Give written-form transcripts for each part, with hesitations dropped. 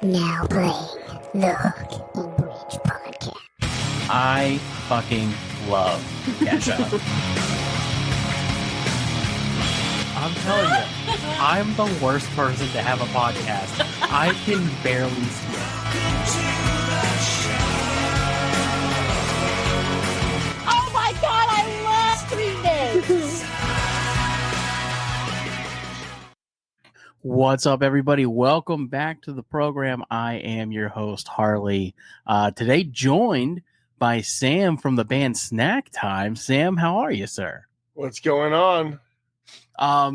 Now playing the Hook and Bridge podcast. I fucking love Kesha. I'm telling you, I'm the worst person to have a podcast. I can barely speak. Oh my god, I love remix! What's up, everybody? Welcome back to the program. I am your host, Harley. Today, joined by Sam from the band Snacktime. Sam, how are you, sir? What's going on?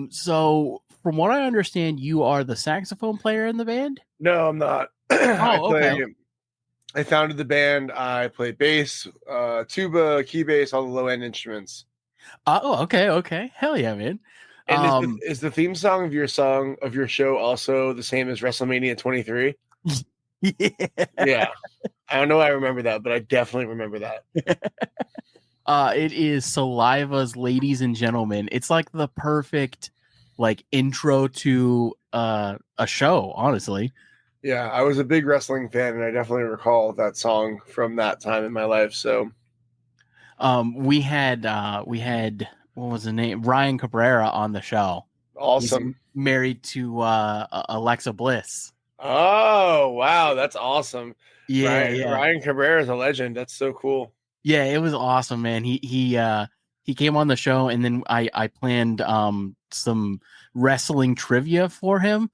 So from what I understand, you are the saxophone player in the band? No, I'm not. Okay. I founded the band. I play bass, tuba, key bass, all the low end instruments. Okay. Hell yeah, man. And is the theme song of your show also the same as WrestleMania 23? Yeah. I don't know why I remember that, but I definitely remember that. It is Saliva's Ladies and Gentlemen. It's like the perfect intro to a show, honestly. Yeah, I was a big wrestling fan, and I definitely recall that song from that time in my life. So we had what was the name? Ryan Cabrera on the show. Awesome. He's married to Alexa Bliss. Oh, wow, that's awesome. Yeah. Ryan Cabrera is a legend. That's so cool. Yeah, it was awesome, man. He came on the show, and then I planned some wrestling trivia for him.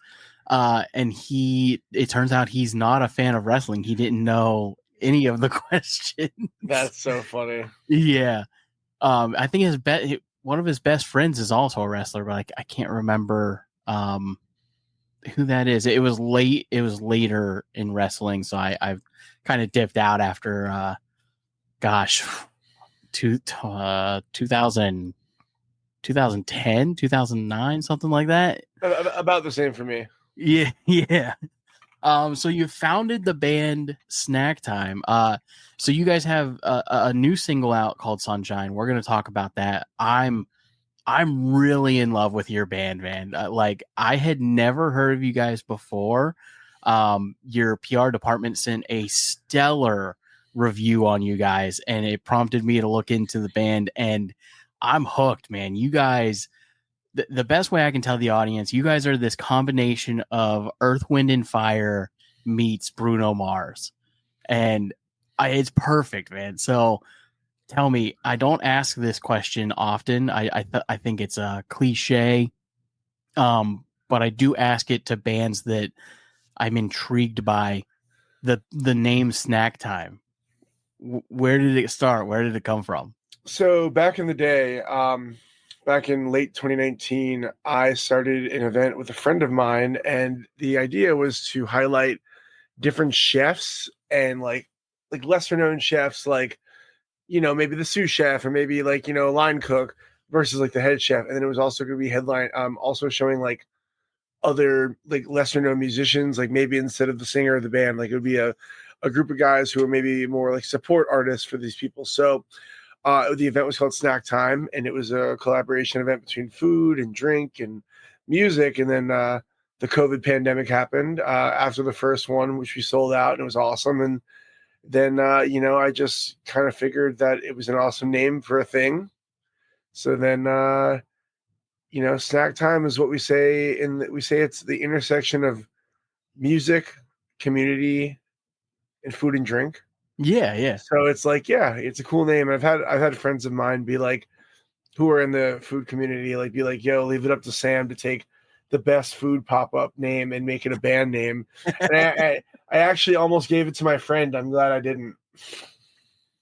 And it turns out he's not a fan of wrestling. He didn't know any of the questions. That's so funny. Yeah. I think one of his best friends is also a wrestler, but I can't remember who that is. It was later in wrestling, so I've kind of dipped out after 2010, 2009, something like that. About the same for me. Yeah. So you founded the band Snacktime. So you guys have a new single out called Sunshine. We're going to talk about that. I'm really in love with your band, man. I had never heard of you guys before. Your PR department sent a stellar review on you guys, and it prompted me to look into the band, and I'm hooked, man. You guys, the best way I can tell the audience, you guys are this combination of Earth, Wind, and Fire meets Bruno Mars, and it's perfect, man. So tell me, I don't ask this question often. I think it's a cliche, but I do ask it to bands that I'm intrigued by. The name Snacktime. Where did it start? Where did it come from? So back in the day, back in late 2019, I started an event with a friend of mine, and the idea was to highlight different chefs and like lesser known chefs, maybe the sous chef or maybe line cook versus the head chef. And then it was also going to be headline, also showing other lesser known musicians, maybe instead of the singer of the band, it would be a group of guys who are maybe more support artists for these people. So the event was called Snacktime, and it was a collaboration event between food and drink and music. And then the COVID pandemic happened after the first one, which we sold out, and it was awesome. And then, I just kind of figured that it was an awesome name for a thing. So then, Snacktime is what we say. We say it's the intersection of music, community, and food and drink. Yeah. So it's it's a cool name. I've had friends of mine be who are in the food community, be yo, leave it up to Sam to take the best food pop-up name and make it a band name. And I actually almost gave it to my friend. I'm glad I didn't.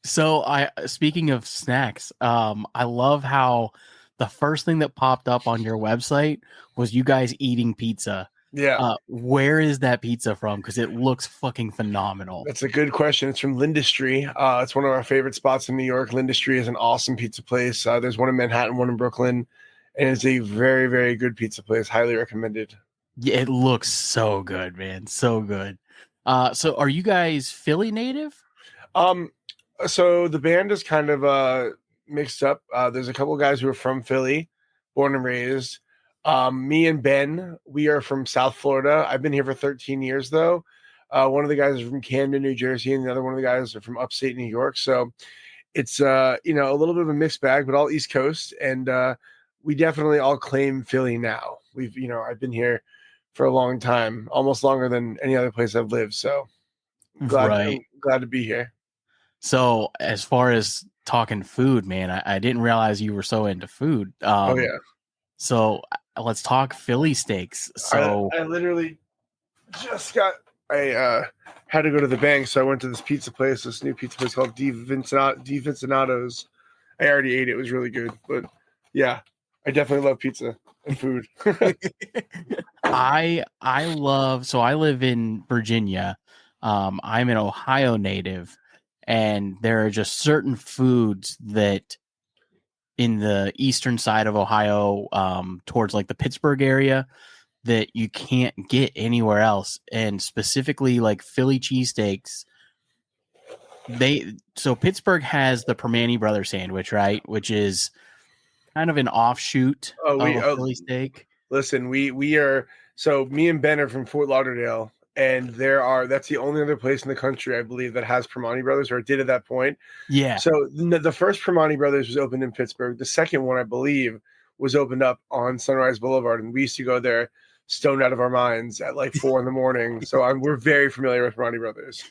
So speaking of snacks, I love how the first thing that popped up on your website was you guys eating pizza. Yeah. Where is that pizza from? Because it looks fucking phenomenal. That's a good question. It's from Lindustry. It's one of our favorite spots in New York. Lindustry is an awesome pizza place. There's one in Manhattan, one in Brooklyn, and it's a very, very good pizza place. Highly recommended. Yeah, it looks so good, man. So good. So are you guys Philly native? So the band is kind of mixed up. There's a couple guys who are from Philly, born and raised. Me and Ben, we are from South Florida. I've been here for 13 years though. One of the guys is from Camden, New Jersey, and the other one of the guys are from upstate New York. So it's a little bit of a mixed bag, but all East Coast, and we definitely all claim Philly now. I've been here for a long time, almost longer than any other place I've lived. So I'm Right. glad to be here. So as far as talking food, man, I didn't realize you were so into food. Oh yeah, So let's talk Philly steaks. So I literally just I had to go to the bank, so I went to this new pizza place called Di Vincinado's. I already ate it; it was really good. But yeah, I definitely love pizza and food. I live in Virginia. I'm an Ohio native, and there are just certain foods that in the eastern side of Ohio, towards like the Pittsburgh area, that you can't get anywhere else. And specifically like Philly cheesesteaks. So Pittsburgh has the Permane Brothers sandwich, right? Which is kind of an offshoot of a Philly steak. Listen, we are, so me and Ben are from Fort Lauderdale, and that's the only other place in the country I believe that has Permane Brothers, or it did at that point. Yeah. So the first Permane Brothers was opened in Pittsburgh. The second one, I believe, was opened up on Sunrise Boulevard, and we used to go there stoned out of our minds at like 4 a.m. So we're very familiar with Permane Brothers.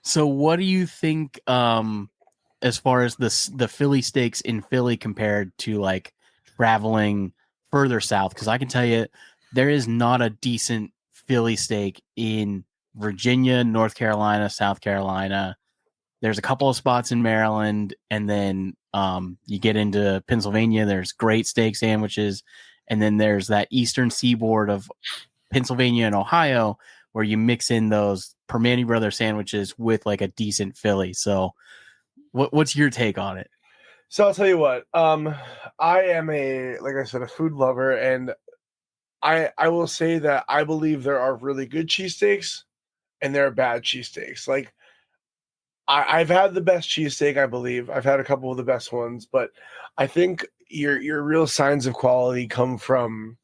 So what do you think as far as the Philly steaks in Philly compared to like traveling further south? Because I can tell you there is not a decent Philly steak in Virginia, North Carolina, South Carolina. There's a couple of spots in Maryland, and then you get into Pennsylvania, there's great steak sandwiches, and then there's that eastern seaboard of Pennsylvania and Ohio where you mix in those Permane Brothers sandwiches with like a decent Philly. So what's your take on it? So I'll tell you what, I am like I said, a food lover, and I will say that I believe there are really good cheesesteaks and there are bad cheesesteaks. Like I've had the best cheesesteak, I believe. I've had a couple of the best ones, but I think your real signs of quality come from,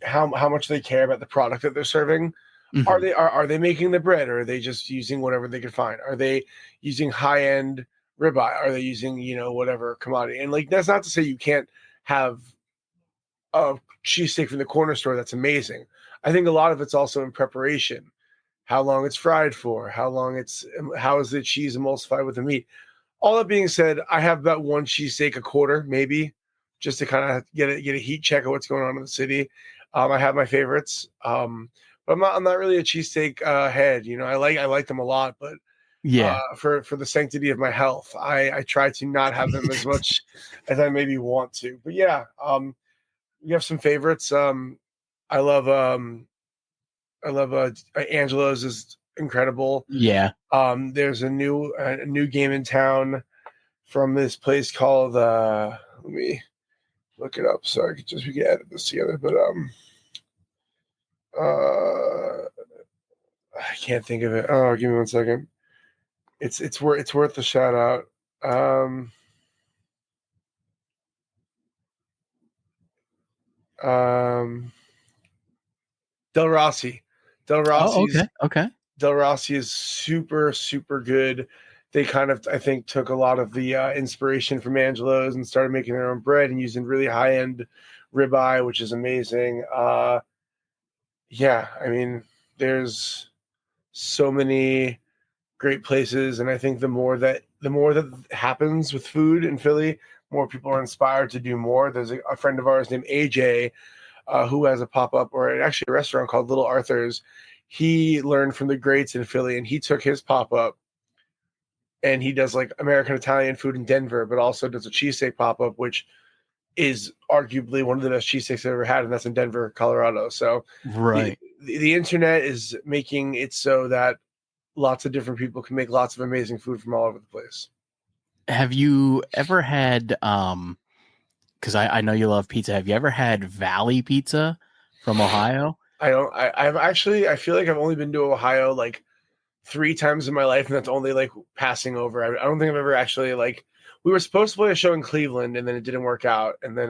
how much they care about the product that they're serving. Mm-hmm. Are they making the bread, or are they just using whatever they can find? Are they using high end ribeye? Are they using whatever commodity? And like that's not to say you can't have a cheesesteak from the corner store that's amazing. I think a lot of it's also in preparation, how long it's fried for, how is the cheese emulsified with the meat. All that being said, I have about one cheesesteak a quarter, maybe, just to kind of get a heat check of what's going on in the city. I have my favorites, but I'm not really a cheesesteak head. I like them a lot, but Yeah. for the sanctity of my health, I try to not have them as much as I maybe want to. But yeah, we have some favorites. I love Angelo's is incredible. Yeah. There's a new game in town from this place called let me look it up so we can edit this together. But I can't think of it. Oh, give me 1 second. It's worth the shout out. Del Rossi. Oh, okay. Del Rossi is super, super good. They kind of, I think, took a lot of the inspiration from Angelo's and started making their own bread and using really high-end ribeye, which is amazing. Yeah, I mean, there's so many great places, and I think the more that happens with food in Philly, more people are inspired to do more. There's a friend of ours named AJ who has a pop-up, or actually a restaurant called Little Arthur's. He learned from the greats in Philly, and he took his pop-up, and he does like American Italian food in Denver, but also does a cheesesteak pop-up, which is arguably one of the best cheesesteaks I've ever had, and that's in Denver, Colorado. So Right. the internet is making it so that lots of different people can make lots of amazing food from all over the place. Have you ever had because I know you love pizza, have you ever had Valley Pizza from Ohio? I feel like I've only been to Ohio like 3 times in my life, and that's only like passing over. I don't think I've ever actually we were supposed to play a show in Cleveland, and then it didn't work out, and then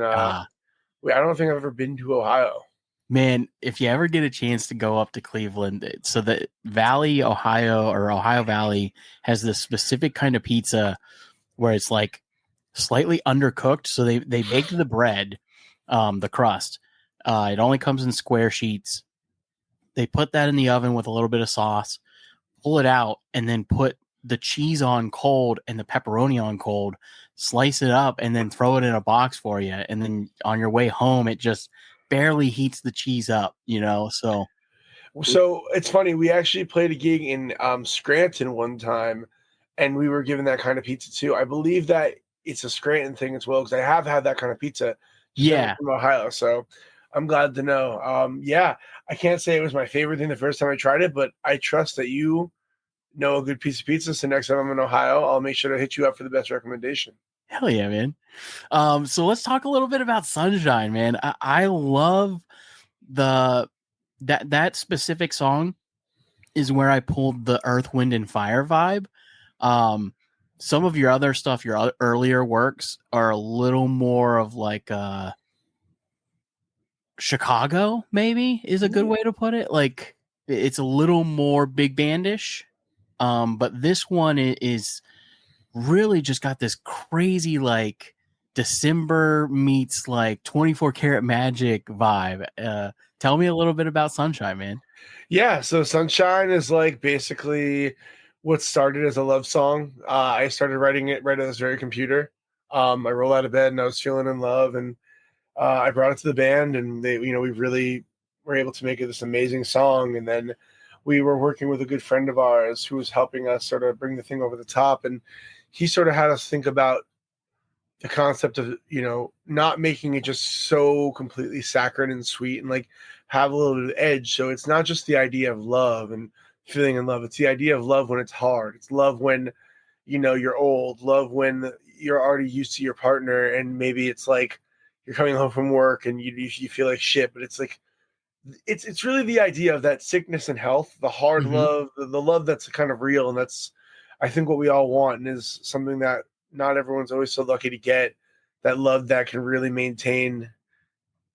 Wait, I don't think I've ever been to Ohio. Man, if you ever get a chance to go up to Cleveland, so the Valley, Ohio, or Ohio Valley has this specific kind of pizza where it's like slightly undercooked. So they bake the bread, the crust. It only comes in square sheets. They put that in the oven with a little bit of sauce, pull it out, and then put the cheese on cold and the pepperoni on cold, slice it up, and then throw it in a box for you. And then on your way home, it just barely heats the cheese up, So it's funny. We actually played a gig in Scranton one time, and we were given that kind of pizza too. I believe that it's a Scranton thing as well because I have had that kind of pizza. Just never Yeah. from Ohio. So I'm glad to know. Yeah, I can't say it was my favorite thing the first time I tried it, but I trust that you know a good piece of pizza. So next time I'm in Ohio, I'll make sure to hit you up for the best recommendation. Hell yeah, man. So let's talk a little bit about Sunshine, man. I love that specific song is where I pulled the Earth, Wind, and Fire vibe. Some of your other stuff, your earlier works, are a little more of like Chicago, maybe is a good way to put it. Like it's a little more big bandish. But this one is really just got this crazy like December meets like 24 karat magic vibe. Tell me a little bit about Sunshine, man. Yeah, so Sunshine is like basically what started as a love song. I started writing it right at this very computer. I rolled out of bed and I was feeling in love, and I brought it to the band, and they, we really were able to make it this amazing song. And then we were working with a good friend of ours who was helping us sort of bring the thing over the top, and he sort of had us think about the concept of not making it just so completely saccharine and sweet, and like have a little bit of edge. So it's not just the idea of love and feeling in love, it's the idea of love when it's hard. It's love when you're old, love when you're already used to your partner, and maybe it's like you're coming home from work and you feel like shit, but it's like it's really the idea of that sickness and health, the hard love, the love that's kind of real. And that's, I think, what we all want, and is something that not everyone's always so lucky to get, that love that can really maintain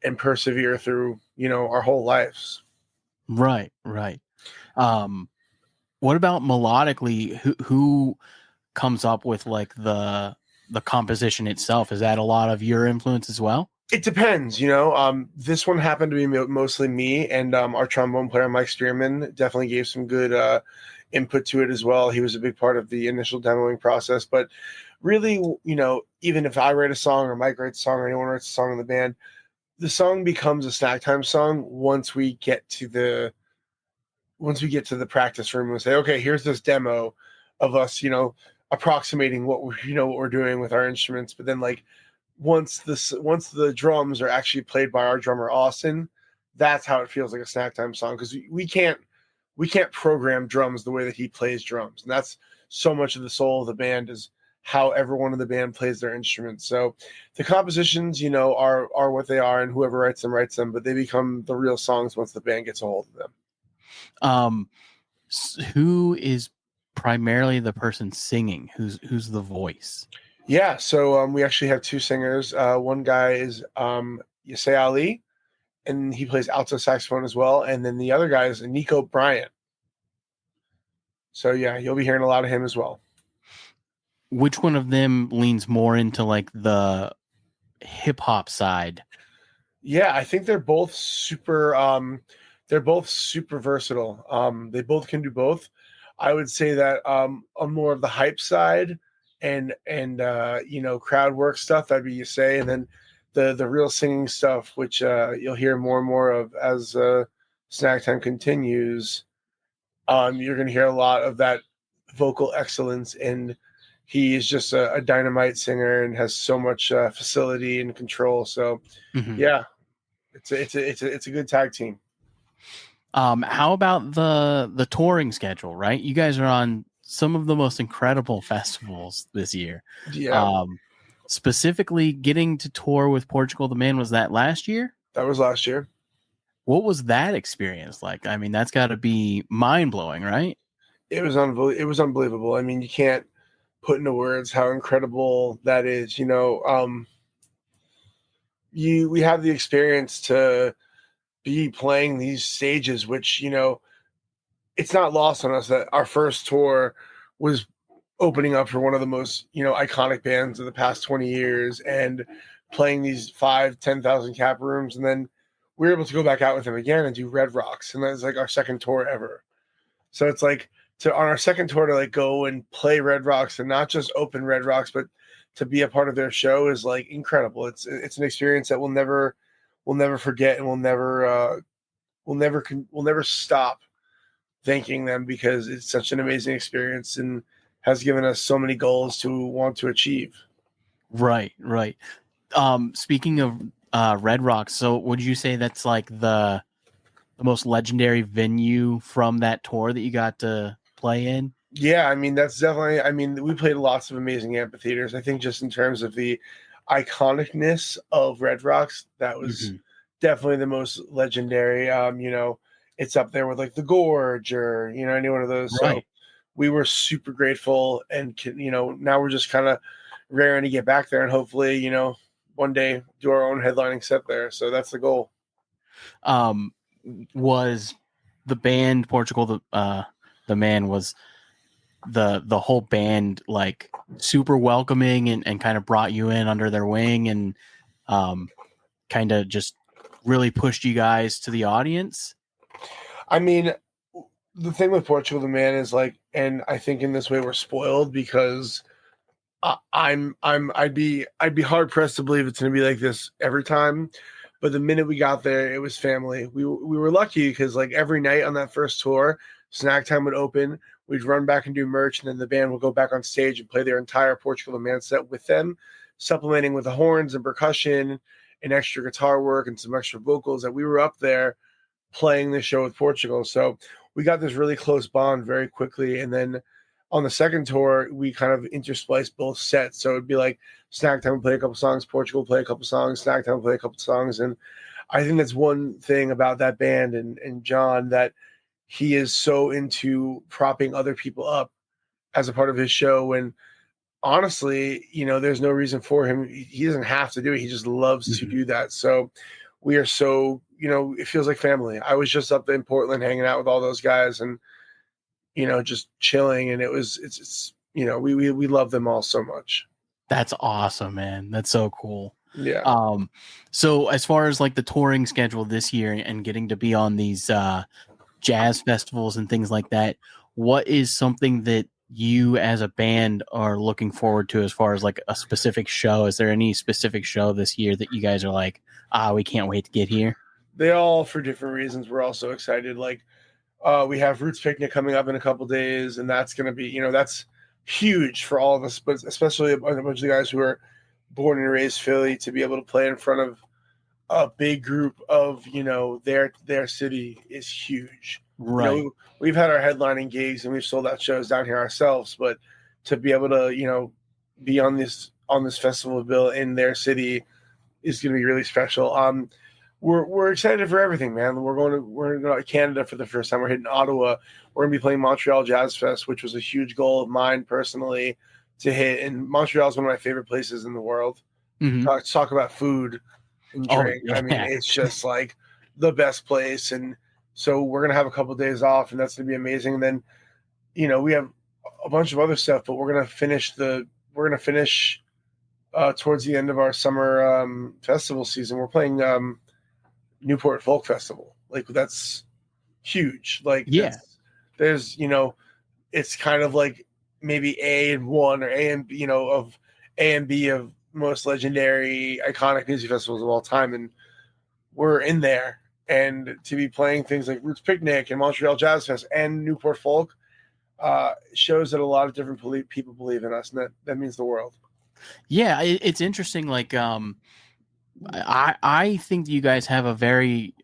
and persevere through, our whole lives. Right. What about melodically? Who comes up with like the composition itself? Is that a lot of your influence as well? It depends, this one happened to be mostly me, and our trombone player, Mike Stearman, definitely gave some good input to it as well. He was a big part of the initial demoing process. But really, even if I write a song or Mike writes a song or anyone writes a song in the band, the song becomes a Snacktime song once we get to the practice room and say, okay, here's this demo of us, approximating what we're doing with our instruments. But then like once the drums are actually played by our drummer Austin, that's how it feels like a Snacktime song, because we can't program drums the way that he plays drums. And that's so much of the soul of the band, is how everyone in the band plays their instruments. So the compositions, are what they are, and whoever writes them, but they become the real songs once the band gets a hold of them. Who is primarily the person singing? Who's the voice? Yeah, so we actually have two singers. One guy is Yasei Ali, and he plays alto saxophone as well. And then the other guy is Nico Bryant. So yeah, you'll be hearing a lot of him as well. Which one of them leans more into like the hip hop side? Yeah, I think they're both super versatile. They both can do both. I would say that on more of the hype side and crowd work stuff, that'd be Yasei, and then the real singing stuff, which you'll hear more and more of as Snacktime continues. You're going to hear a lot of that vocal excellence, and he is just a dynamite singer and has so much facility and control. So yeah, it's a good tag team. How about the touring schedule, right? You guys are on some of the most incredible festivals this year. Yeah. Specifically getting to tour with Portugal the Man, was that last year? That was last year. What was that experience like? I mean, that's got to be mind-blowing, right? It was unbelievable. I mean, you can't put into words how incredible that is. we have the experience to be playing these stages, which, it's not lost on us that our first tour was opening up for one of the most, iconic bands of the past 20 years and playing these 10,000 cap rooms. And then we were able to go back out with them again and do Red Rocks. And that's like our second tour ever. So it's like on our second tour to like go and play Red Rocks and not just open Red Rocks, but to be a part of their show is like incredible. It's an experience that we'll never forget, and we'll never stop thanking them, because it's such an amazing experience and has given us so many goals to want to achieve. Right. Speaking of Red Rocks, so would you say that's like the most legendary venue from that tour that you got to play in? Yeah, I mean, that's definitely, we played lots of amazing amphitheaters. I think just in terms of the iconicness of Red Rocks, that was definitely the most legendary. It's up there with like the Gorge or, any one of those. Right. So we were super grateful, and, now we're just kind of raring to get back there and hopefully, one day do our own headlining set there. So that's the goal. Was the band Portugal, the man, was the whole band like super welcoming and kind of brought you in under their wing and kind of just really pushed you guys to the audience? I mean, the thing with Portugal the Man is like, and I think in this way we're spoiled, because I'd be hard pressed to believe it's going to be like this every time. But the minute we got there, it was family. We were lucky because like every night on that first tour, Snacktime would open. We'd run back and do merch, and then the band would go back on stage and play their entire Portugal the Man set with them, supplementing with the horns and percussion and extra guitar work and some extra vocals. That we were up there playing the show with Portugal. So we got this really close bond very quickly. And then on the second tour, we kind of interspliced both sets. So it'd be like Snacktime would play a couple songs, Portugal would play a couple songs, Snacktime would play a couple songs. And I think that's one thing about that band and John, that he is so into propping other people up as a part of his show. And honestly, there's no reason for him. He doesn't have to do it. He just loves to do that. So we are so, it feels like family. I was just up in Portland hanging out with all those guys and, just chilling. And it's we love them all so much. That's awesome, man. That's so cool. Yeah. So as far as like the touring schedule this year and getting to be on these jazz festivals and things like that, what is something that you as a band are looking forward to as far as like a specific show? Is there any specific show this year that you guys are like, we can't wait to get here? They all, for different reasons, we're all so excited. Like we have Roots Picnic coming up in a couple days, and that's going to be, that's huge for all of us, but especially a bunch of the guys who are born and raised Philly, to be able to play in front of a big group of, their city is huge. Right. We've had our headlining gigs and we've sold out shows down here ourselves, but to be able to, be on this festival bill in their city is going to be really special. We're excited for everything, man. We're going to Canada for the first time. We're hitting Ottawa. We're going to be playing Montreal Jazz Fest, which was a huge goal of mine personally to hit. And Montreal is one of my favorite places in the world. Talk about food and drink. Yeah. I mean, it's just like the best place. And so we're going to have a couple of days off, and that's going to be amazing. And then, we have a bunch of other stuff, but we're going to finish towards the end of our summer festival season. We're playing Newport Folk Festival. Like, that's huge. Like, there's, it's kind of like maybe A and one or A and B, of A and B of most legendary, iconic music festivals of all time. And we're in there. And to be playing things like Roots Picnic and Montreal Jazz Fest and Newport Folk shows that a lot of different people believe in us, and that means the world. Yeah, it's interesting. Like, I think you guys have a very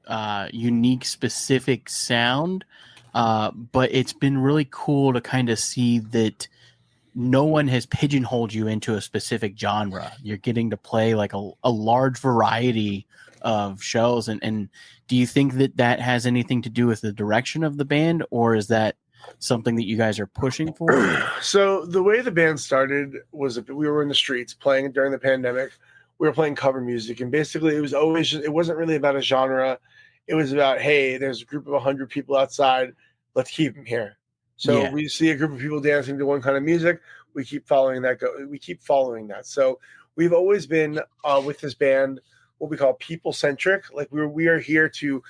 unique, specific sound, but it's been really cool to kind of see that no one has pigeonholed you into a specific genre. You're getting to play like a large variety of shows. And do you think that has anything to do with the direction of the band, or is that something that you guys are pushing for? So the way the band started was we were in the streets playing during the pandemic. we were playing cover music, and basically it was always just, it wasn't really about a genre. It was about, hey, there's a group of 100 people outside, let's keep them here. So Yeah. we see a group of people dancing to one kind of music, we keep following that. We keep following that. So we've always been with this band what we call people centric. Like we are here to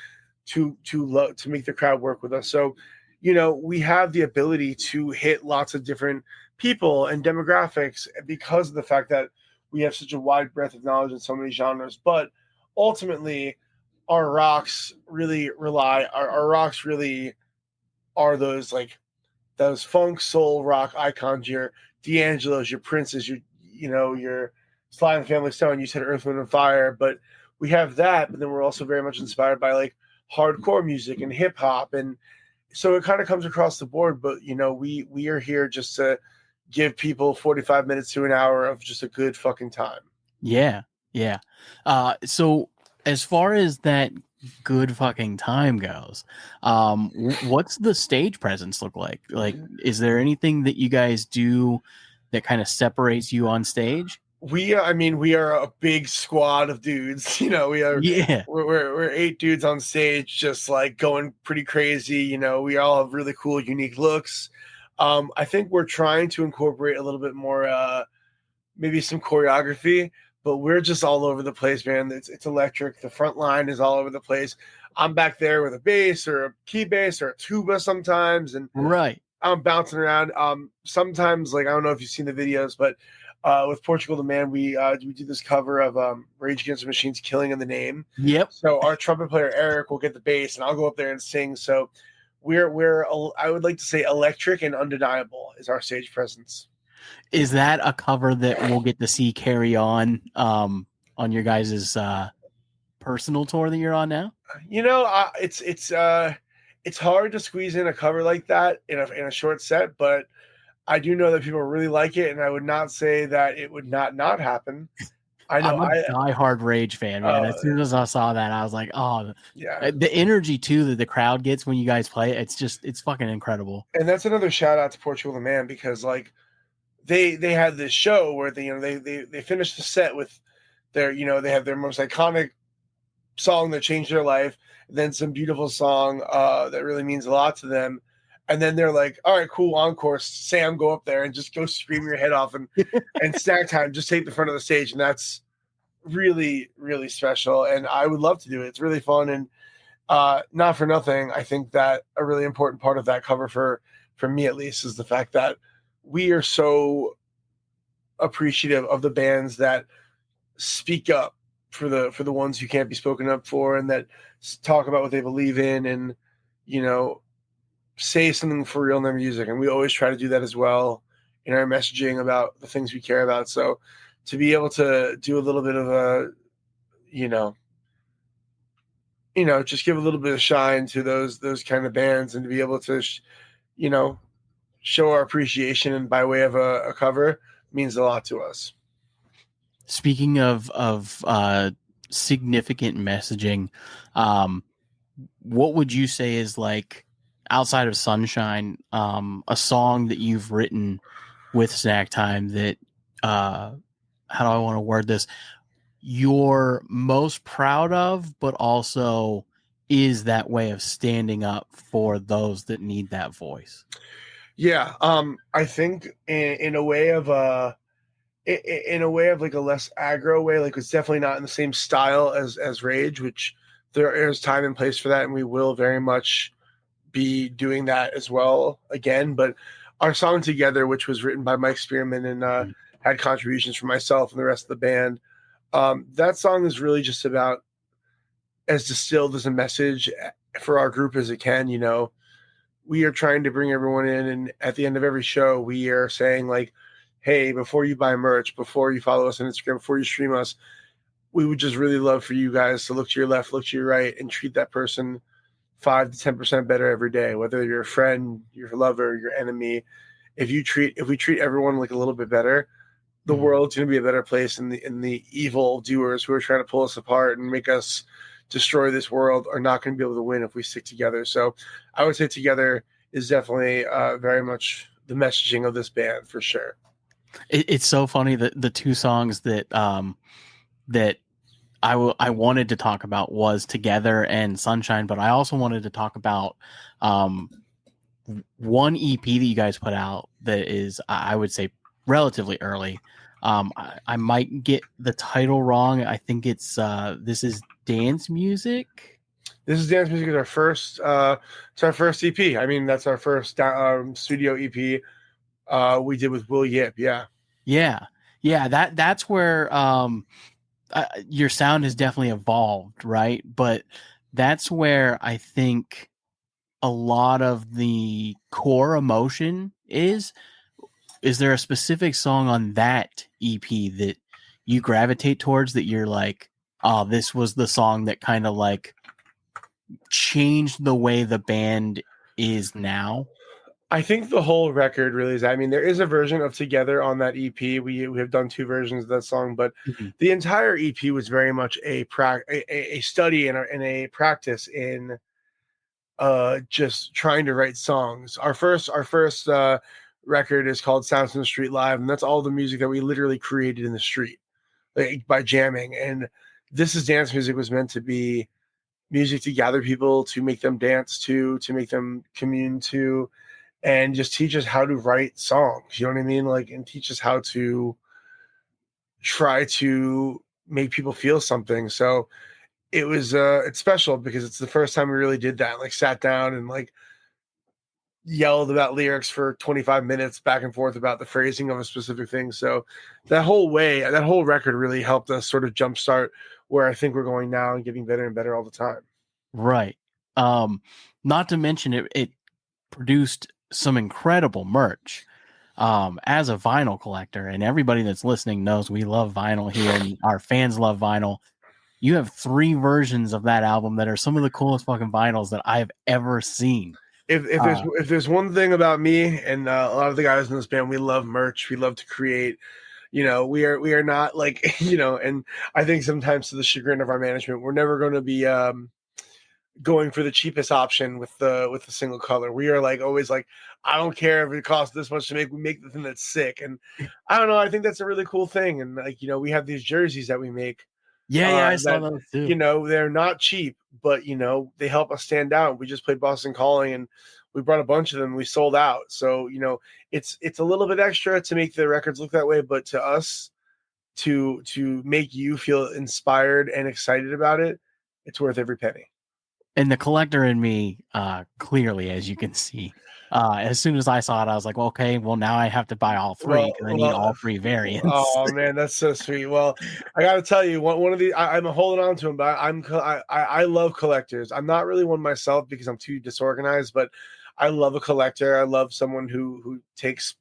make the crowd work with us. So we have the ability to hit lots of different people and demographics because of the fact that we have such a wide breadth of knowledge in so many genres. But ultimately, our rocks really are those funk soul rock icons, your D'Angelo's, your Prince's, your Sly and the Family Stone. You said Earth, Wind and Fire, but we have that. But then we're also very much inspired by like hardcore music and hip hop, and so it kind of comes across the board. But we are here just to give people 45 minutes to an hour of just a good fucking time. Yeah. So as far as that good fucking time goes, what's the stage presence look like? Like, is there anything that you guys do that kind of separates you on stage? We are a big squad of dudes. We're 8 dudes on stage, just like going pretty crazy. We all have really cool, unique looks. I think we're trying to incorporate a little bit more, maybe some choreography, but we're just all over the place, man. It's electric. The front line is all over the place. I'm back there with a bass or a key bass or a tuba sometimes, and Right. I'm bouncing around. Sometimes, like, I don't know if you've seen the videos, but with Portugal the Man, we do this cover of Rage Against the Machine's "Killing in the Name." Yep. So our trumpet player Eric will get the bass, and I'll go up there and sing. So we're I would like to say electric and undeniable is our stage presence. Is that a cover that we'll get to see carry on your guys' personal tour that you're on now? It's hard to squeeze in a cover like that in a short set, but I do know that people really like it, and I would not say that it would not happen. I know I'm a diehard Rage fan, man. As soon as I saw that, I was like, oh, yeah. The energy too that the crowd gets when you guys play, it's fucking incredible. And that's another shout out to Portugal the Man, because like they had this show where they finished the set with their they have their most iconic song that changed their life, then some beautiful song that really means a lot to them, and then they're like, all right, cool, encore, Sam, go up there and just go scream your head off, and Snacktime just take the front of the stage, and that's really, really special, and I would love to do it. It's really fun, and not for nothing, I think that a really important part of that cover for me at least is the fact that we are so appreciative of the bands that speak up for the ones who can't be spoken up for, and that talk about what they believe in, and say something for real in their music. And we always try to do that as well in our messaging about the things we care about. So to be able to do a little bit of a just give a little bit of shine to those kind of bands, and to be able to show our appreciation and by way of a cover means a lot to us. Speaking of significant messaging, what would you say is, like, outside of Sunshine, a song that you've written with Snacktime that how do I want to word this, you're most proud of, but also is that way of standing up for those that need that voice? Yeah, I think in a way of like a less aggro way, like it's definitely not in the same style as Rage, which there is time and place for that, and we will very much be doing that as well again. But our song Together, which was written by Mike Spearman and had contributions from myself and the rest of the band, that song is really just about as distilled as a message for our group as it can. We are trying to bring everyone in, and at the end of every show, we are saying, like, hey, before you buy merch, before you follow us on Instagram, before you stream us, we would just really love for you guys to look to your left, look to your right, and treat that person 5 to 10% better every day, whether you're a friend, your lover, your enemy. If we treat everyone like a little bit better, the world's going to be a better place, and the evil doers who are trying to pull us apart and make us destroy this world are not going to be able to win if we stick together. So I would say Together is definitely very much the messaging of this band for sure. It's so funny that the two songs that that I wanted to talk about was Together and Sunshine, but I also wanted to talk about one EP that you guys put out that is, I would say, relatively early. I might get the title wrong. I think it's This Is Dance Music. This is Dance Music is our first. It's our first EP. I mean, that's our first studio EP. We did with Will Yip. Yeah. That's where your sound has definitely evolved, right? But that's where I think a lot of the core emotion is. Is there a specific song on that EP that you gravitate towards that you're like, oh, this was the song that kind of like changed the way the band is now? I think the whole record really is. I mean, there is a version of Together on that EP. We have done 2 versions of that song, but the entire EP was very much a study and a practice in just trying to write songs. Our first record is called Sounds in the Street Live, and that's all the music that we literally created in the street, like, by jamming. And This Is Dance Music was meant to be music to gather people, to make them dance to make them commune to, and just teach us how to write songs. You know what I mean? Like, and teach us how to try to make people feel something. So it was it's special because it's the first time we really did that. Like, sat down and like yelled about lyrics for 25 minutes back and forth about the phrasing of a specific thing. So that whole record really helped us sort of jumpstart where I think we're going now and getting better and better all the time. Right. Not to mention it produced some incredible merch. As a vinyl collector, and everybody that's listening knows we love vinyl here and our fans love vinyl. You have 3 versions of that album that are some of the coolest fucking vinyls that I've ever seen. If there's one thing about me and a lot of the guys in this band, we love merch. We love to create. You know, we are not like, you know, and I think sometimes to the chagrin of our management, we're never going to be going for the cheapest option with the single color. We are like always like, I don't care if it costs this much to make. We make the thing that's sick, and I don't know. I think that's a really cool thing. And like, you know, we have these jerseys that we make. Yeah, I saw those too. You know, they're not cheap, but you know, they help us stand out. We just played Boston Calling, and we brought a bunch of them. We sold out. So you know, it's a little bit extra to make the records look that way, but to us, to make you feel inspired and excited about it, it's worth every penny. And the collector in me, clearly, as you can see, as soon as I saw it, I was like, well, okay, well, now I have to buy all 3 because I need all 3 variants. Oh man, that's so sweet. Well, I got to tell you, one of the I'm holding on to them, but I love collectors. I'm not really one myself because I'm too disorganized, but I love a collector. I love someone who takes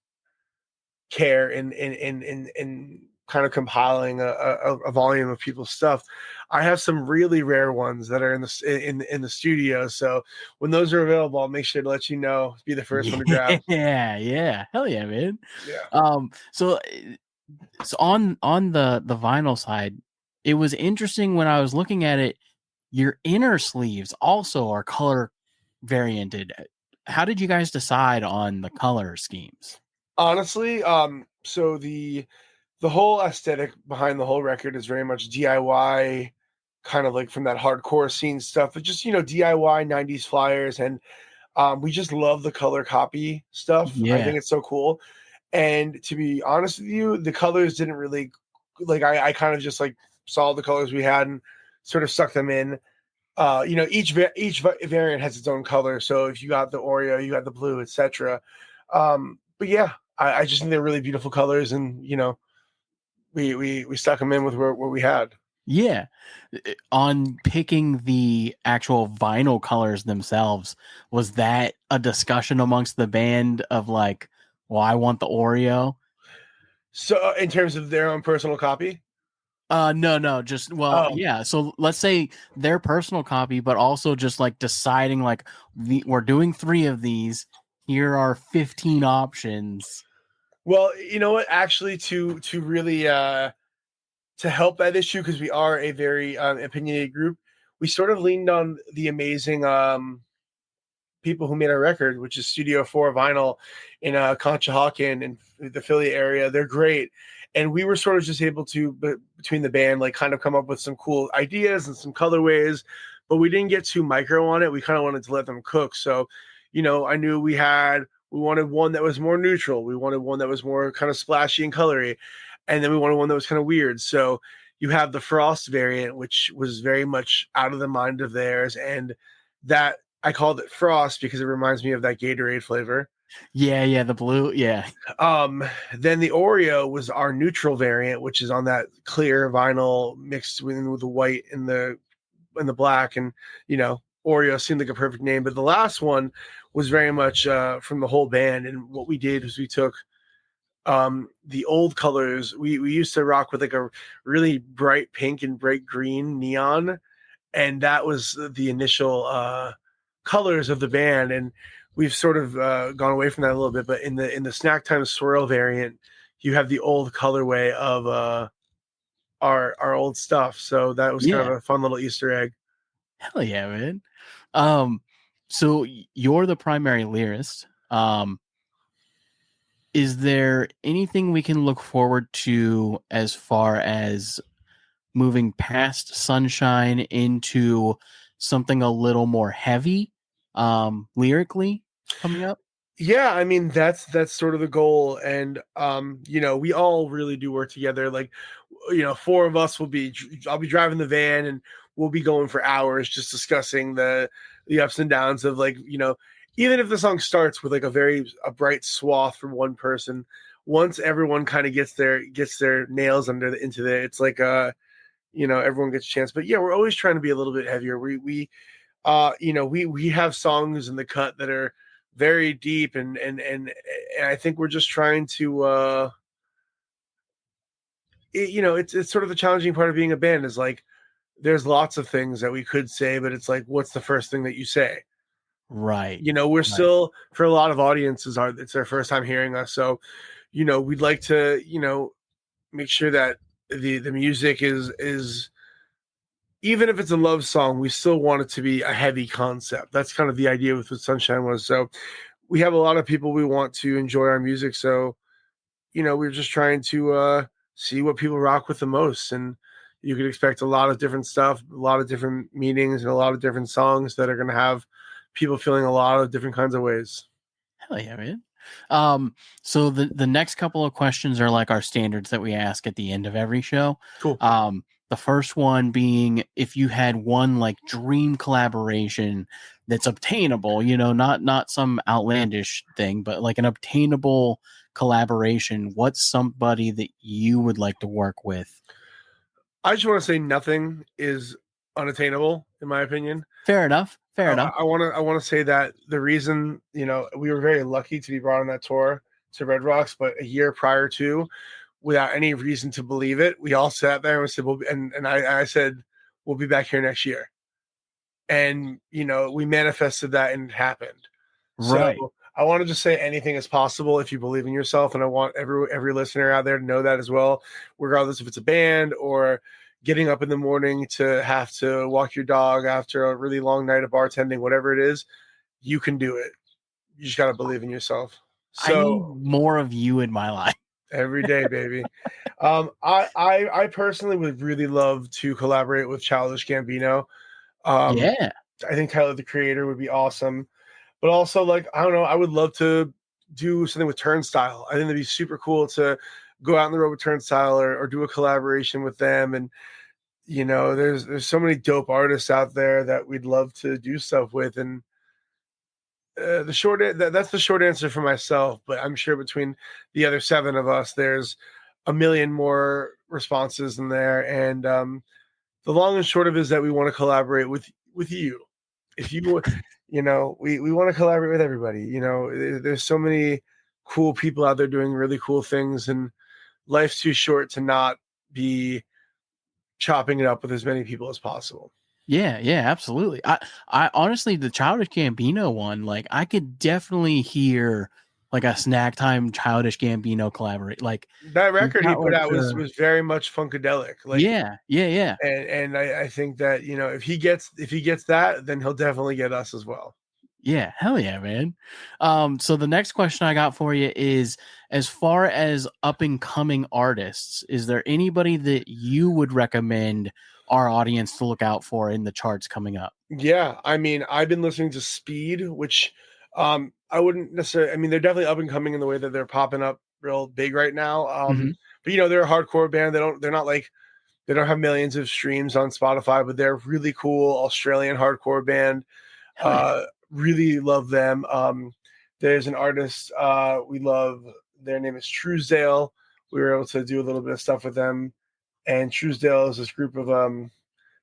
care in kind of compiling a volume of people's stuff. I have some really rare ones that are in the studio. So when those are available, I'll make sure to let you know. Be the first one to grab. Yeah, hell yeah, man. Yeah. So on the vinyl side, it was interesting when I was looking at it. Your inner sleeves also are color varianted. How did you guys decide on the color schemes? Honestly, so the whole aesthetic behind the whole record is very much DIY, kind of like from that hardcore scene stuff, but just, you know, DIY 90s flyers. And we just love the color copy stuff. Yeah. I think it's so cool. And to be honest with you, the colors didn't really like, I kind of just like saw the colors we had and sort of sucked them in. You know, each variant has its own color. So if you got the Oreo, you got the blue, etc. But yeah, I just think they're really beautiful colors, and you know, we stuck them in with what we had. Yeah. On picking the actual vinyl colors themselves, was that a discussion amongst the band of like, well, I want the Oreo? So in terms of their own personal copy? No, just, well, yeah. So let's say their personal copy, but also just like deciding like we're doing 3 of these. Here are 15 options. Well, you know what? Actually, to really to help that issue, because we are a very opinionated group, we sort of leaned on the amazing people who made our record, which is Studio 4 Vinyl in Conshohocken and the Philly area. They're great. and we were sort of just able to, between the band, like kind of come up with some cool ideas and some colorways, but we didn't get too micro on it. We kind of wanted to let them cook. So, I knew we wanted one that was more neutral. We wanted one that was more kind of splashy and colory. And then we wanted one that was kind of weird. So you have the Frost variant, which was very much out of the mind of theirs. And that I called it Frost because it reminds me of that Gatorade flavor. Yeah, the blue. Yeah. Then the Oreo was our neutral variant, which is on that clear vinyl mixed with the white and the black. And, Oreo seemed like a perfect name. But the last one was very much from the whole band. And what we did was we took the old colors. We used to rock with like a really bright pink and bright green neon, and that was the initial colors of the band. And we've sort of gone away from that a little bit. But in the Snacktime swirl variant, you have the old colorway of our old stuff. So that was kind of a fun little Easter egg. Hell yeah, man. So you're the primary lyricist. Is there anything we can look forward to as far as moving past Sunshine into something a little more heavy, lyrically coming up? Yeah, I mean that's sort of the goal. And we all really do work together. Like, four of us I'll be driving the van and we'll be going for hours just discussing the ups and downs of, like, even if the song starts with like a bright swath from one person, once everyone kind of gets their nails into there, it's like everyone gets a chance. But yeah, we're always trying to be a little bit heavier. We have songs in the cut that are very deep, and I think we're just trying to it's sort of the challenging part of being a band is like there's lots of things that we could say, but it's like, what's the first thing that you say? Right. We're still, for a lot of audiences, it's their first time hearing us. So, we'd like to, make sure that the music is, even if it's a love song, we still want it to be a heavy concept. That's kind of the idea with what Sunshine was. So we have a lot of people we want to enjoy our music. So, we're just trying to see what people rock with the most. And you could expect a lot of different stuff, a lot of different meanings, and a lot of different songs that are going to have people feeling a lot of different kinds of ways. Hell yeah, man. So the next couple of questions are like our standards that we ask at the end of every show. Cool. The first one being, if you had one like dream collaboration that's obtainable, not some outlandish thing, but like an obtainable collaboration, what's somebody that you would like to work with? I just want to say nothing is unattainable, in my opinion. Fair enough. I want to say that the reason, we were very lucky to be brought on that tour to Red Rocks, but a year prior to, without any reason to believe it, we all sat there and we said, I said, we'll be back here next year. And, we manifested that and it happened. Right. So I want to just say anything is possible if you believe in yourself. And I want every listener out there to know that as well, regardless if it's a band or getting up in the morning to have to walk your dog after a really long night of bartending, whatever it is, you can do it. You just got to believe in yourself. So I need more of you in my life. Every day, baby. I personally would really love to collaborate with Childish Gambino. Yeah. I think Tyler, the Creator, would be awesome. But also, like, I don't know, I would love to do something with Turnstile. I think that'd be super cool to go out on the road with Turnstile or do a collaboration with them. And, there's so many dope artists out there that we'd love to do stuff with. And that's the short answer for myself. But I'm sure between the other 7 of us, there's a million more responses in there. And the long and short of it is that we want to collaborate with you. If you we want to collaborate with everybody. There's so many cool people out there doing really cool things, and life's too short to not be chopping it up with as many people as possible. Yeah, absolutely. I honestly, the Childish Gambino one, like, I could definitely hear like a Snacktime Childish Gambino collaborate. Like that record he put out was very much funkadelic. Like, yeah. And I think that if he gets that, then he'll definitely get us as well. Yeah, hell yeah, man. So the next question I got for you is, as far as up and coming artists, is there anybody that you would recommend our audience to look out for in the charts coming up? Yeah, I mean, I've been listening to Speed, which I wouldn't necessarily. I mean, they're definitely up and coming in the way that they're popping up real big right now. Mhm. But they're a hardcore band. They're not like they don't have millions of streams on Spotify, but they're a really cool Australian hardcore band. Hell yeah. Really love them. There's an artist we love. Their name is Truesdale. We were able to do a little bit of stuff with them, and Truesdale is this group of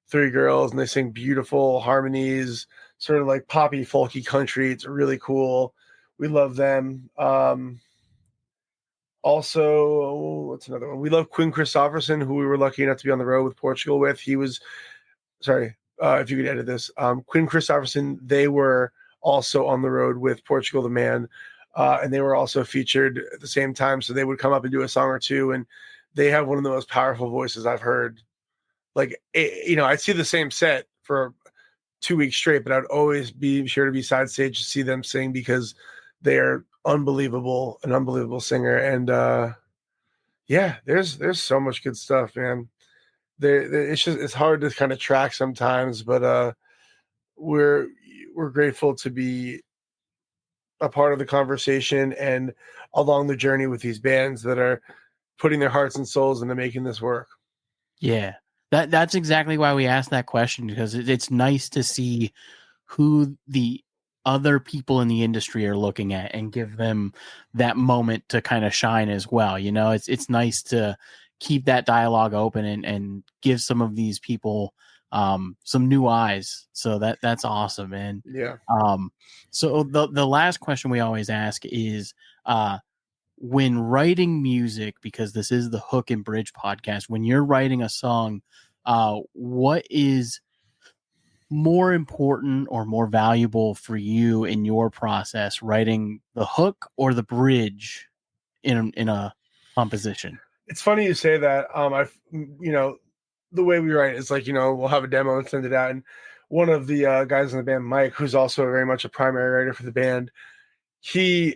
three girls, and they sing beautiful harmonies, sort of like poppy, folky country. It's really cool. We love them. Also, what's another one? We love Quinn Christopherson, who we were lucky enough to be on the road with Portugal with. He was, sorry, if you could edit this. Quinn Christopherson, they were also on the road with Portugal the Man, and they were also featured at the same time. So they would come up and do a song or two, and they have one of the most powerful voices I've heard. Like, I'd see the same set for 2 weeks straight, but I'd always be sure to be side stage to see them sing because they are an unbelievable singer. And yeah, there's so much good stuff, man. It's hard to kind of track sometimes, but we're grateful to be a part of the conversation and along the journey with these bands that are putting their hearts and souls into making this work. Yeah. That's exactly why we asked that question, because it's nice to see who the other people in the industry are looking at and give them that moment to kind of shine as well. It's nice to keep that dialogue open and give some of these people some new eyes. So that's awesome, man. Yeah. So the last question we always ask is, when writing music, because this is the Hook and Bridge podcast, when you're writing a song, what is more important or more valuable for you in your process, writing the hook or the bridge in a composition? It's funny you say that. The way we write is like, we'll have a demo and send it out. And one of the guys in the band, Mike, who's also very much a primary writer for the band, he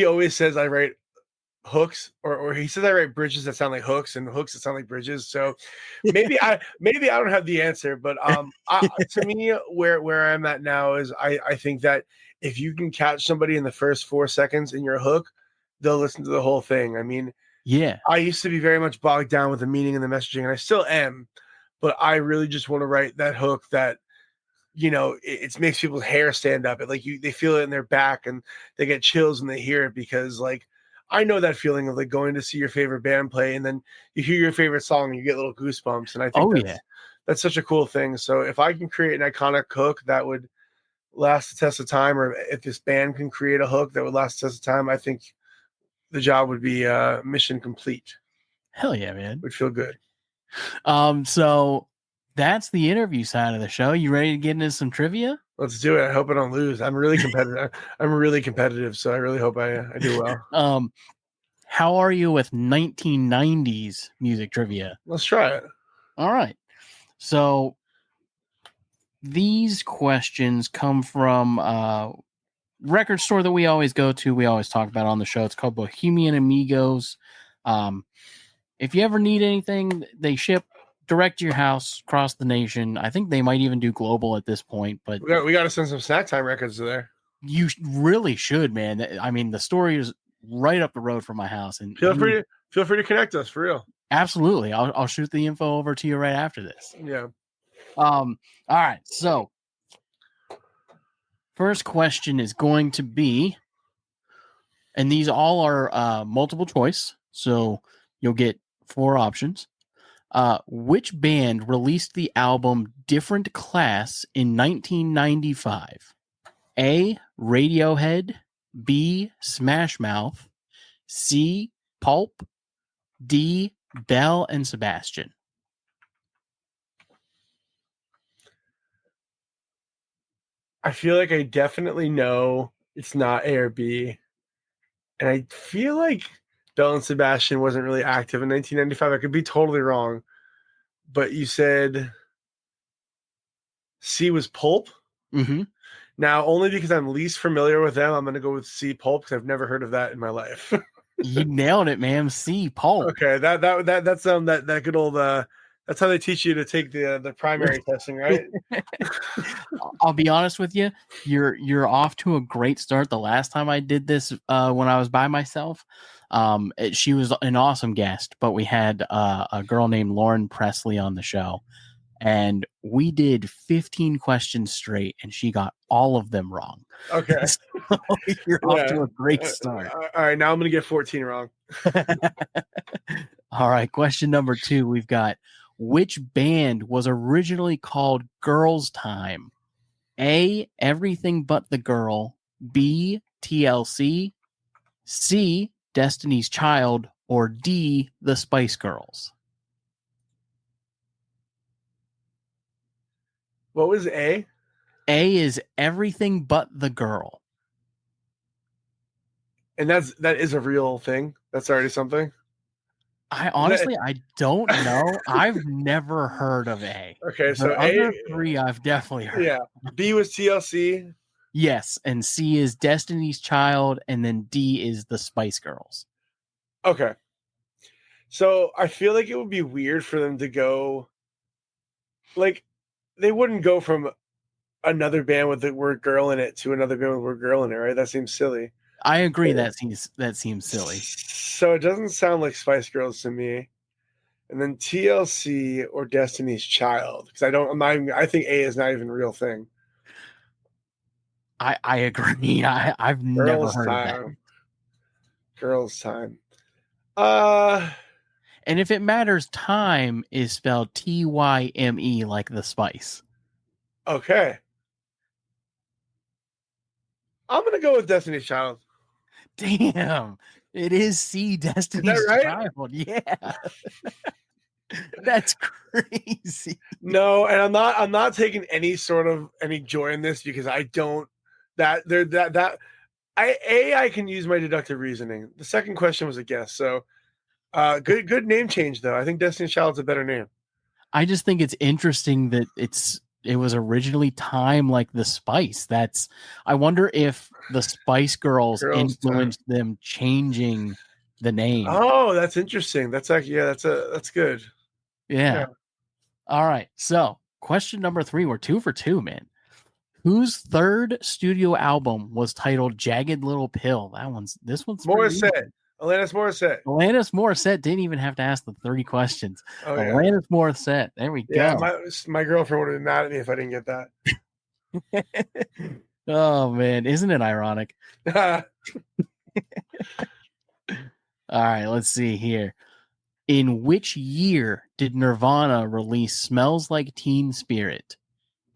always says I write hooks, or he says I write bridges that sound like hooks and hooks that sound like bridges. So maybe I don't have the answer, but to me, where I'm at now is I think that if you can catch somebody in the first 4 seconds in your hook, they'll listen to the whole thing. I mean, Yeah. I used to be very much bogged down with the meaning and the messaging, and I still am, but I really just want to write that hook that it makes people's hair stand up. They feel it in their back and they get chills when they hear it, because like I know that feeling of like going to see your favorite band play and then you hear your favorite song and you get little goosebumps. And I think that's such a cool thing. So if I can create an iconic hook that would last the test of time, or if this band can create a hook that would last the test of time, I think the job would be mission complete. Hell yeah, man. Would feel good. So that's the interview side of the show. You ready to get into some trivia? Let's do it. I hope I don't lose. I'm really competitive. So I really hope I do well. How are you with 1990s music trivia? Let's try it. All right. So these questions come from a record store that we always go to. We always talk about on the show. It's called Bohemian Amigos. If you ever need anything, they ship direct to your house across the nation. I think they might even do global at this point, but we got to send some Snacktime records to there. You really should, man. I mean, the story is right up the road from my house, and feel free to connect us for real. Absolutely. I'll shoot the info over to you right after this. Yeah. All right. So first question is going to be, and these all are multiple choice, so you'll get 4 options. Which band released the album Different Class in 1995? A, Radiohead. B, Smash Mouth. C, Pulp. D, Belle and Sebastian. I feel like I definitely know it's not A or B. And I feel like Belle and Sebastian wasn't really active in 1995. I could be totally wrong. But you said C was Pulp? Mm-hmm. Now, only because I'm least familiar with them, I'm going to go with C Pulp because I've never heard of that in my life. You nailed it, man. C Pulp. Okay, that good old that's how they teach you to take the primary testing, right? I'll be honest with you. You're off to a great start. The last time I did this, when I was by myself, she was an awesome guest, but we had a girl named Lauren Presley on the show, and we did 15 questions straight, and she got all of them wrong. Okay, So you're off to a great start. All right, now I'm gonna get 14 wrong. All right, question number 2. We've got, which band was originally called Girls Time? A, Everything But the Girl. B, TLC. C, Destiny's Child. Or D, the Spice Girls. What was A? A is Everything But the Girl. And that is a real thing. That's already something. I honestly, I don't know. I've never heard of A. Okay, so The other 3 I've definitely heard. Yeah, B was TLC. Yes, and C is Destiny's Child, and then D is the Spice Girls. Okay, so I feel like it would be weird for them to go, like, they wouldn't go from another band with the word girl in it to another band with the word girl in it, right? That seems silly. I agree. That seems silly. So it doesn't sound like Spice Girls to me. And then TLC or Destiny's Child, because I think A is not even a real thing. I agree. I've never heard of that. Girls Time. And if it matters, time is spelled TYME, like the spice. Okay. I'm gonna go with Destiny's Child. Damn, it is C, Destiny's right? Child. Yeah. That's crazy. No, and I'm not taking any joy in this because I don't I can use my deductive reasoning. The second question was a guess, so good name change though. I think Destiny's Child's a better name. I just think it's interesting that it was originally time like the spice. I wonder if the Spice Girls influenced them changing the name. Oh, that's interesting. That's that's good. Yeah. All right. So, question number 3. We're 2 for 2, man. Whose third studio album was titled Jagged Little Pill? This one's Morissette. Alanis Morissette. Alanis Morissette didn't even have to ask the 30 questions. Oh, yeah. Alanis Morissette. There we go. Yeah, my girlfriend would have been mad at me if I didn't get that. Oh, man. Isn't it ironic? All right. Let's see here. In which year did Nirvana release Smells Like Teen Spirit?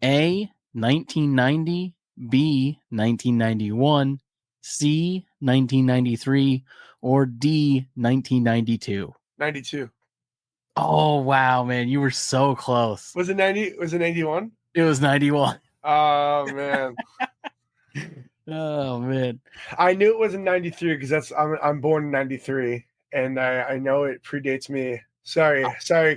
A, 1990. B, 1991. C, 1993. Or D, 1992? 92. Oh, wow, man. You were so close. Was it 90? Was it 91? It was 91. Oh, man. Oh, man. I knew it was in 93 because I'm born in 93, and I know it predates me. Sorry,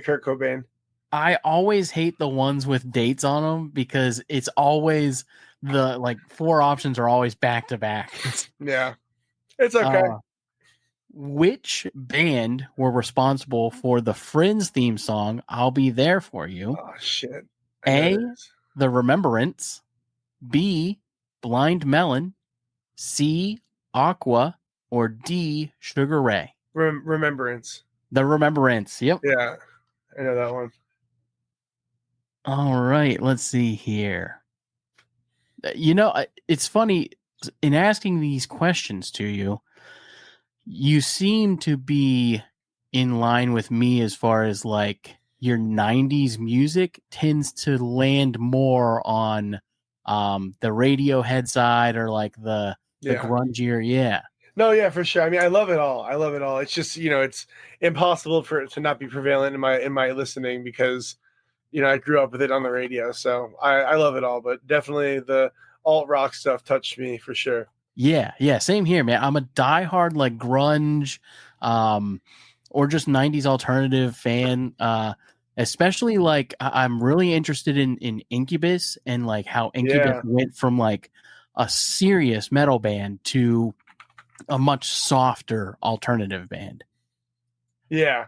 Kurt Cobain. I always hate the ones with dates on them because it's always the 4 options are always back to back. Yeah, it's okay. Which band were responsible for the Friends theme song, I'll Be There For You? Oh, shit. A, The Remembrance. B, Blind Melon. C, Aqua. Or D, Sugar Ray? Remembrance. The Remembrance. Yep. Yeah, I know that one. All right. Let's see here. It's funny in asking these questions to you. You seem to be in line with me as far as your 90s music tends to land more on the Radiohead side or the grungier. Yeah. No, yeah, for sure. I mean, I love it all. It's just, it's impossible for it to not be prevalent in my listening because, I grew up with it on the radio. So I love it all, but definitely the alt rock stuff touched me for sure. Yeah, same here, man. I'm a diehard grunge, or just 90s alternative fan. especially like I'm really interested in Incubus and like how Incubus Yeah. went from like a serious metal band to a much softer alternative band. Yeah.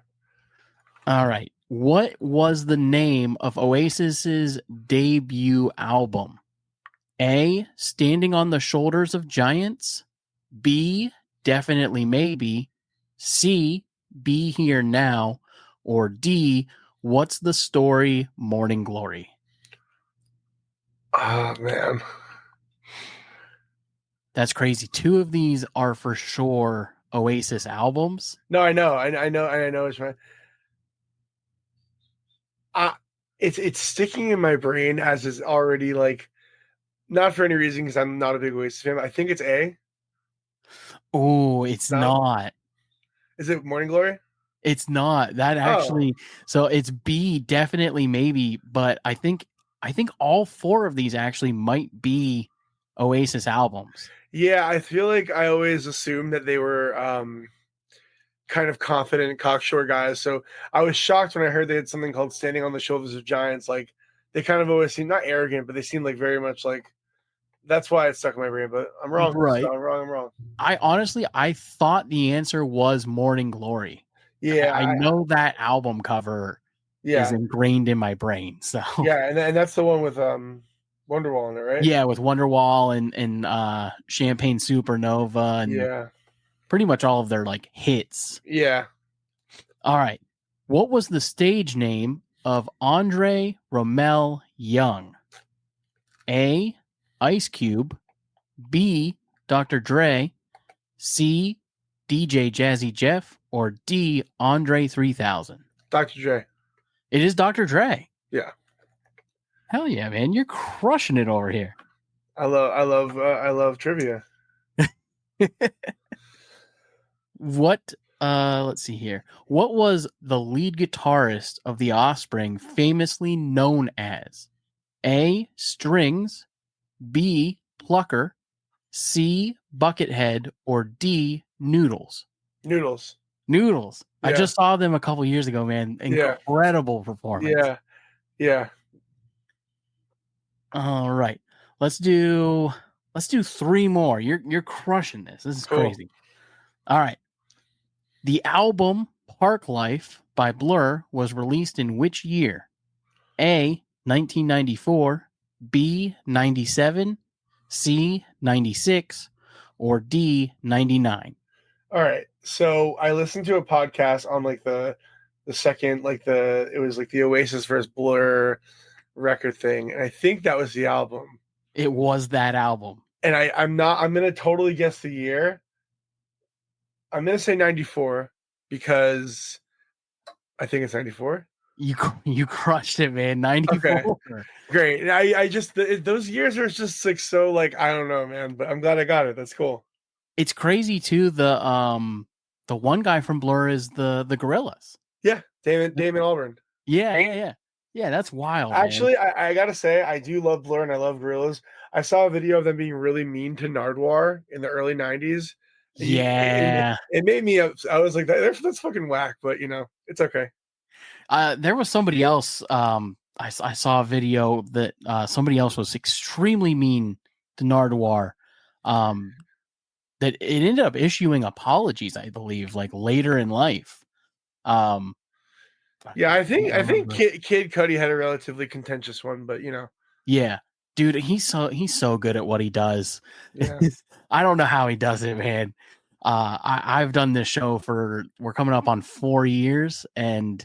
All right. What was the name of Oasis's debut album? A, Standing on the Shoulders of Giants. B, Definitely Maybe. C, Be Here Now. Or D, What's the Story, Morning Glory? Oh man. That's crazy. Two of these are for sure Oasis albums. No, I know. I know it's right. It's sticking in my brain as is already like not for any reason because I'm not a big Oasis fan. I think it's A. Oh, it's No? not. Is it Morning Glory? It's not. That actually, so it's B, Definitely Maybe, but I think all four of these actually might be Oasis albums. Yeah, I feel like I always assumed that they were kind of confident, cocksure guys. So I was shocked when I heard they had something called Standing on the Shoulders of Giants. Like they kind of always seem not arrogant, but they seem like very much like that's why it's stuck in my brain. But I'm wrong. Right. So I'm wrong. I thought the answer was Morning Glory. Yeah, I know that album cover is yeah, ingrained in my brain. So yeah, and that's the one with Wonderwall in it, right? yeah, with Wonderwall and Champagne Supernova and Yeah, pretty much all of their like hits. yeah. All right. What was the stage name of Andre Rommel Young? A, Ice Cube. B, Dr. Dre. C, DJ Jazzy Jeff. Or D, Andre 3000. Dr. J. It is Dr. Dre. Yeah, Hell yeah, man. You're crushing it over here. I love trivia. What let's see here. What was the lead guitarist of The Offspring famously known as? A, Strings. B, Plucker. C, Buckethead. Or D, Noodles. Noodles. Noodles. I Yeah. just saw them a couple years ago, man. Yeah. Incredible performance. Yeah. All right. Let's do three more. You're crushing this. This is Cool. crazy. All right. The album Park Life by Blur was released in which year? A, 1994, B, 97, C, 96, or D, 99? All right. So I listened to a podcast on like the second it was like the Oasis versus Blur record thing, and I think that was the album. It was that album. And I'm gonna totally guess the year. I'm gonna say 94 because I think it's 94. You crushed it, man. 94. Okay. Great. And I just those years are just like so like I don't know, man, but I'm glad I got it. That's cool. It's crazy too. The one guy from Blur is the Gorillas. Yeah, Damon Albarn. Yeah. That's wild. Actually, man. I gotta say, I do love Blur and I love Gorillaz. I saw a video of them being really mean to Nardwuar in the early '90s. Yeah. It made me. I was like, that's fucking whack, but you know, it's okay. There was somebody else. I saw a video that somebody else was extremely mean to Nardwuar. That it ended up issuing apologies, I believe, like later in life. Yeah, I think Kid Cudi had a relatively contentious one, but you know. Yeah, dude, he's so good at what he does. Yeah. I don't know how he does it, man. I've done this show we're coming up on 4 years, and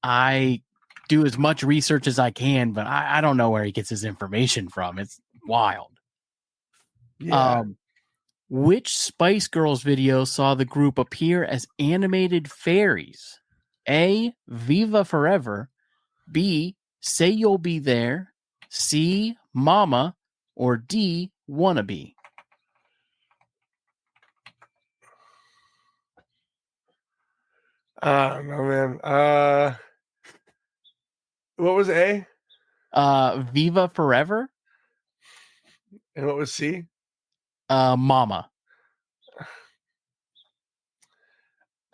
I do as much research as I can, but I don't know where he gets his information from. It's wild. Yeah. Which Spice Girls video saw the group appear as animated fairies? A, Viva Forever. B, Say You'll Be There. C, Mama. Or D, Wannabe. I don't know, man. What was A? Viva Forever. And what was C? Mama.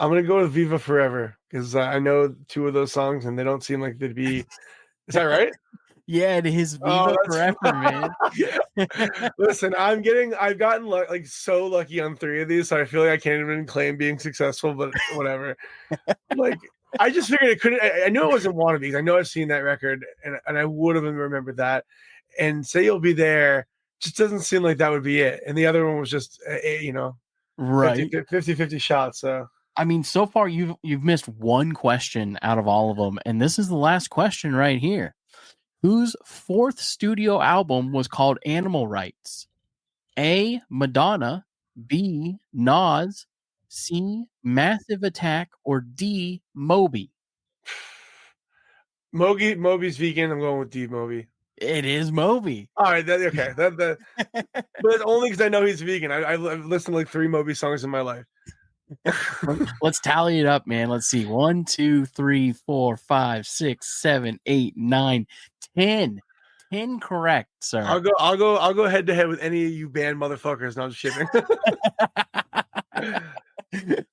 I'm gonna go with Viva Forever because I know 2 of those songs and they don't seem like they'd be. Is that right? Yeah, it is Viva Forever, man. Listen, I've gotten like so lucky on 3 of these, so I feel like I can't even claim being successful, but whatever. Like, I just figured it couldn't. I knew it wasn't one of these. I know I've seen that record, and I would have remembered that. And Say You'll Be There just doesn't seem like that would be it. And the other one was just, Right. 50-50 shots. So I mean, so far you've missed one question out of all of them, and this is the last question right here. Whose 4th studio album was called Animal Rights? A. Madonna, B. Nas, C. Massive Attack, or D. Moby? Moby's vegan. I'm going with D. Moby. It is Moby. All right, okay. But it's only because I know he's vegan. I've listened to like 3 Moby songs in my life. Let's tally it up, man. Let's see. 1, 2, 3, 4, 5, 6, 7, 8, 9, 10. 10 correct, sir. I'll go head to head with any of you band motherfuckers. No, I'm just shipping.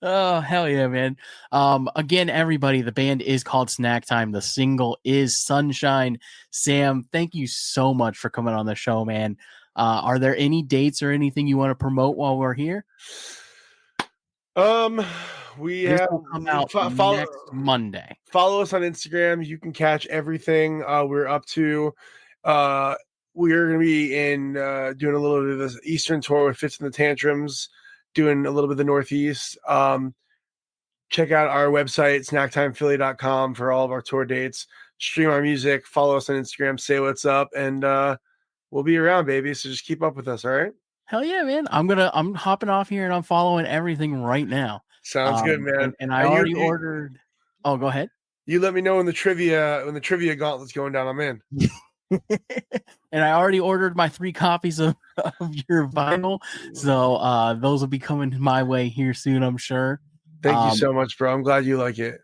Oh, hell yeah, man. Again, everybody, the band is called Snacktime. The single is Sunshine. Sam, thank you so much for coming on the show, man. Are there any dates or anything you want to promote while we're here? We This have will come out next Monday. Follow us on Instagram. You can catch everything we're up to. We're gonna be in doing a little bit of this Eastern tour with Fits in the Tantrums, doing a little bit of the Northeast. Check out our website, snacktimephilly.com, for all of our tour dates. Stream our music, follow us on Instagram, say what's up, and we'll be around, baby. So just keep up with us, all right? Hell yeah, man. I'm hopping off here and I'm following everything right now. Sounds good, man. And I already ordered. Oh, go ahead. You let me know when the trivia gauntlet's going down. I'm in. And I already ordered my 3 copies of your vinyl. So those will be coming my way here soon, I'm sure. Thank you so much, bro. I'm glad you like it.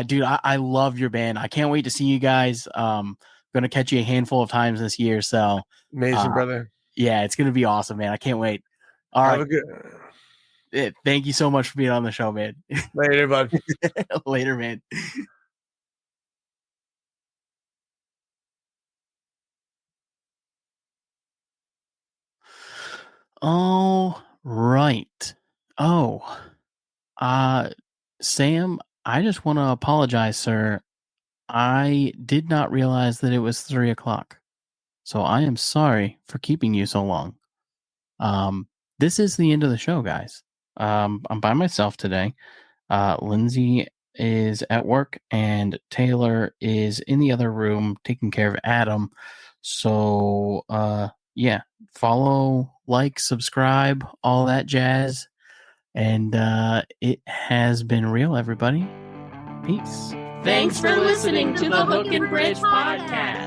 Dude, I love your band. I can't wait to see you guys. Gonna catch you a handful of times this year. So amazing, brother. Yeah, it's gonna be awesome, man. I can't wait. All right. Thank you so much for being on the show, man. Later, bud. Later, man. All right. Oh, Sam, I just want to apologize, sir. I did not realize that it was 3:00. So I am sorry for keeping you so long. This is the end of the show, guys. I'm by myself today. Lindsay is at work and Taylor is in the other room taking care of Adam. So, yeah, follow, like, subscribe, all that jazz. And it has been real, everybody. Peace. Thanks for listening to the Hook and Bridge podcast.